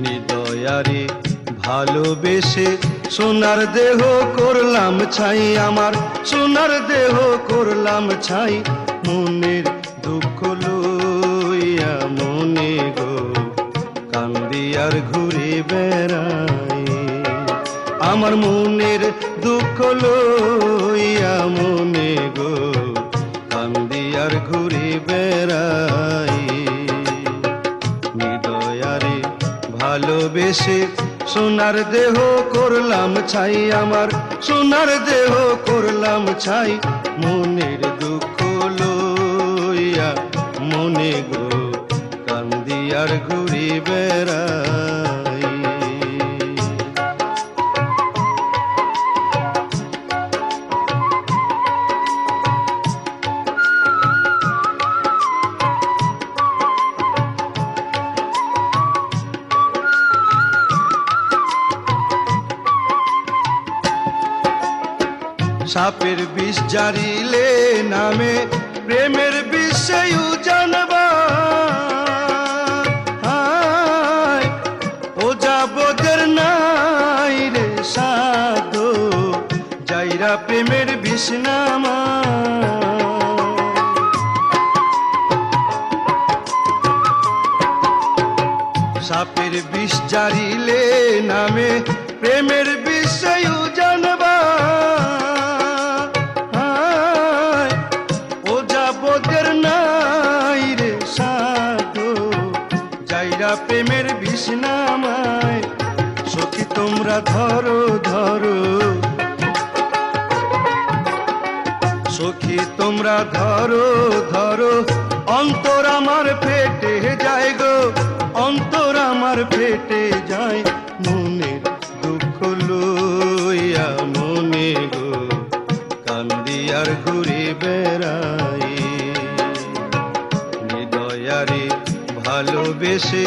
নিদয়ারে ভালোবেসে সোনার দেহ করলাম ছাই, আমার সোনার দেহ করলাম ছাই। মনের দুঃখ লইয়া মনে গো কান্দি আর ঘুরে বেড়াই, আমার মনের দুঃখ লইয়া মনে গো কান্দি আর ঘুরে বেড়াই। নিদয়ারে ভালোবেসে সোনার দেহ করলাম ছাই, আমার সোনার দেহ করলাম ছাই। মনের দুঃখ লইয়া মনে গো কান্দি আর ঘুরে বেড়াই। সাপের বিষ জারিলে নামে প্রেমের বিষয় জানবা, ও যাবদের নাই রে সাধো যাইরা প্রেমের বিষ নামা। সাপের বিষ জারিলে নামে প্রেমের বিষয় জানবা, ও যাবদের নাই রে সাধো যাইরা প্রেমের বিষ নামায়। সখী তোমরা ধরো ধরো, সখী তোমরা ধরো ধরো, অন্তর আমার ফেটে যায় গো, অন্তর আমার ফেটে যায়। মনের দুঃখ লইয়া মনে গো কান্দি আর ঘুরে বেড়াই। নিদয়ারে ভালোবেসে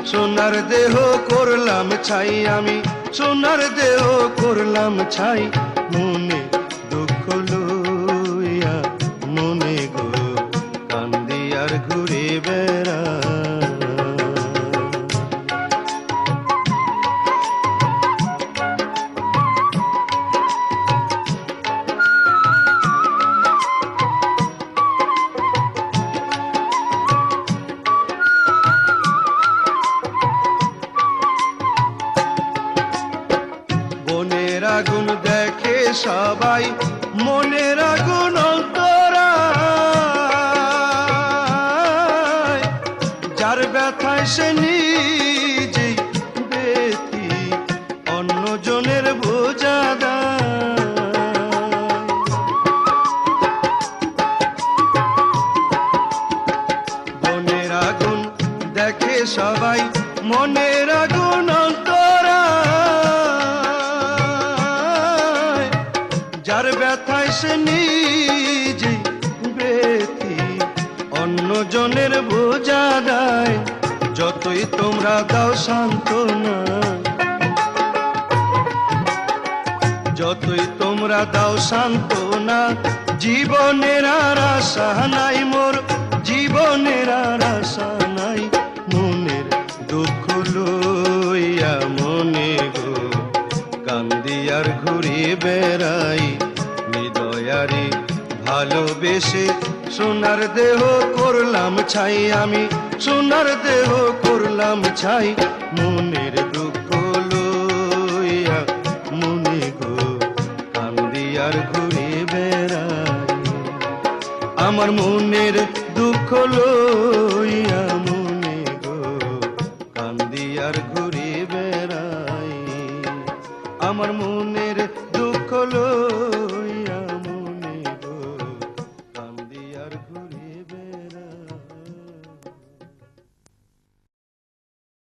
সোনার দেহ করলাম ছাই, আমি সোনার দেহ করলাম ছাই। মনে দুঃখ লইয়া মনে গো কান্দি আর ঘুরে বেড়াই। মনের আগুন দেখে সবাই, মনের আগুন অন্তরায়, যার ব্যথায় সে নিজেই ব্যথি অন্যজনের বোঝা দেয়। মনের আগুন দেখে সবাই, মনের আগুন অন্তরায়, যার ব্যথায় সে নিজে ব্যথি অন্যজনের বোঝা দেয়। যতই তোমরা দাও সান্ত্বনা, যতই তোমরা দাও সান্ত্বনা, জীবনের আর আশা নাই মোর, জীবনের আর আশা নাই। মনের দুঃখ লইয়া মনে গো কান্দি আর ঘুরে বেড়াই। নিদয়ারে ভালোবেসে সোনার দেহ করলাম ছাই, আমি সোনার দেহ করলাম ছাই। মনের দুঃখ লইয়া মনে গো কান্দি আর ঘুরে বেড়াই, আমার মনের দুঃখ লইয়া মনে গো কান্দি আর ঘুরে বেড়াই, আমার